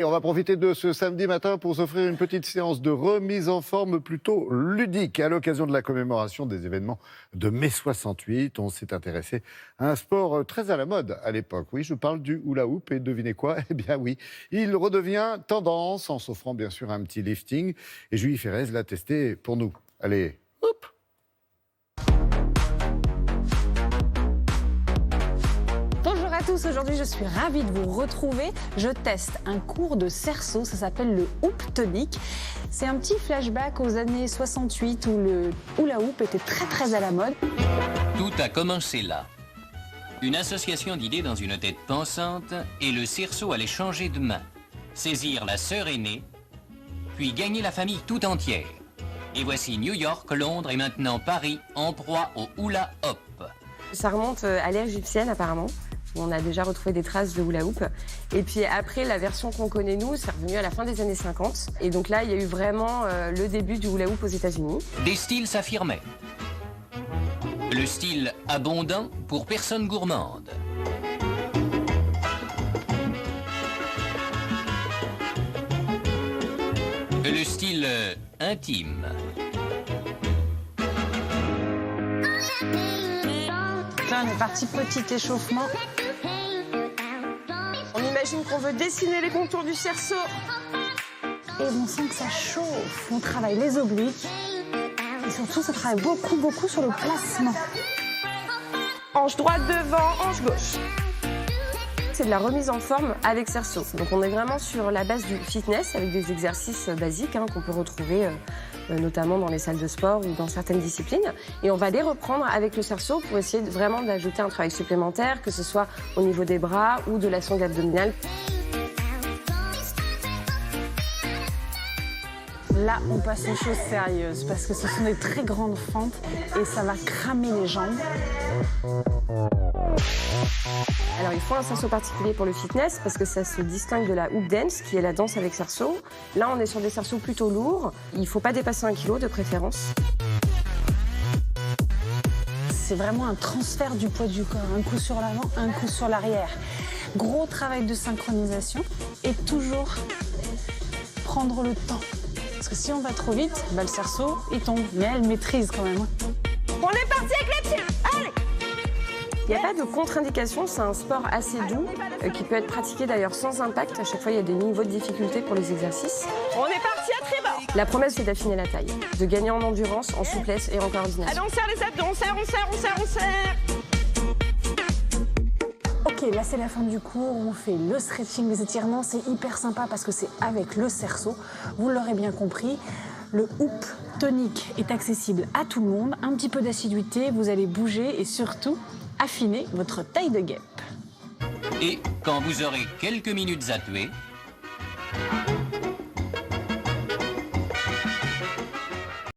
Et on va profiter de ce samedi matin pour s'offrir une petite séance de remise en forme plutôt ludique. À l'occasion de la commémoration des événements de mai 68, on s'est intéressé à un sport très à la mode à l'époque. Oui, je parle du hula hoop et devinez quoi? Eh bien oui, il redevient tendance en s'offrant bien sûr un petit lifting. Et Julie Ferrez l'a testé pour nous. Allez, hop! Bonjour à tous, aujourd'hui je suis ravie de vous retrouver. Je teste un cours de cerceau, ça s'appelle le hoop tonic. C'est un petit flashback aux années 68 où le hula hoop était très à la mode. Tout a commencé là. Une association d'idées dans une tête pensante et le cerceau allait changer de main, saisir la sœur aînée, puis gagner la famille tout entière. Et voici New York, Londres et maintenant Paris en proie au hula hoop. Ça remonte à l'ère égyptienne apparemment. On a déjà retrouvé des traces de hula hoop. Et puis après, la version qu'on connaît nous, c'est revenu à la fin des années 50. Et donc là, il y a eu vraiment le début du hula hoop aux États-Unis. Des styles s'affirmaient. Le style abondant pour personnes gourmandes. Le style intime. Là on est parti petit échauffement. On imagine qu'on veut dessiner les contours du cerceau. Et on sent que ça chauffe. On travaille les obliques. Et surtout, ça travaille beaucoup sur le placement. Hanche droite devant, hanche gauche. C'est de la remise en forme avec cerceau. Donc on est vraiment sur la base du fitness avec des exercices basiques qu'on peut retrouver notamment dans les salles de sport ou dans certaines disciplines. Et on va les reprendre avec le cerceau pour essayer vraiment d'ajouter un travail supplémentaire, que ce soit au niveau des bras ou de la sonde abdominale. Là, on passe aux choses sérieuses parce que ce sont des très grandes fentes et ça va cramer les jambes. Alors il faut un cerceau particulier pour le fitness parce que ça se distingue de la hoop dance qui est la danse avec cerceau. Là on est sur des cerceaux plutôt lourds, il ne faut pas dépasser 1 kg de préférence. C'est vraiment un transfert du poids du corps, un coup sur l'avant, un coup sur l'arrière. Gros travail de synchronisation et toujours prendre le temps. Parce que si on va trop vite, le cerceau il tombe, mais elle maîtrise quand même. On est parti avec les tiens, allez! Il n'y a pas de contre-indication, c'est un sport assez doux qui peut être pratiqué d'ailleurs sans impact. À chaque fois, il y a des niveaux de difficulté pour les exercices. On est parti à tribord. La promesse, c'est d'affiner la taille, de gagner en endurance, en souplesse et en coordination. Allez, on serre les abdos, on serre. Ok, là c'est la fin du cours, on fait le stretching, les étirements, c'est hyper sympa parce que c'est avec le cerceau. Vous l'aurez bien compris, le hoop tonic est accessible à tout le monde. Un petit peu d'assiduité, vous allez bouger et surtout affiner votre taille de guêpe. Et quand vous aurez quelques minutes à tuer,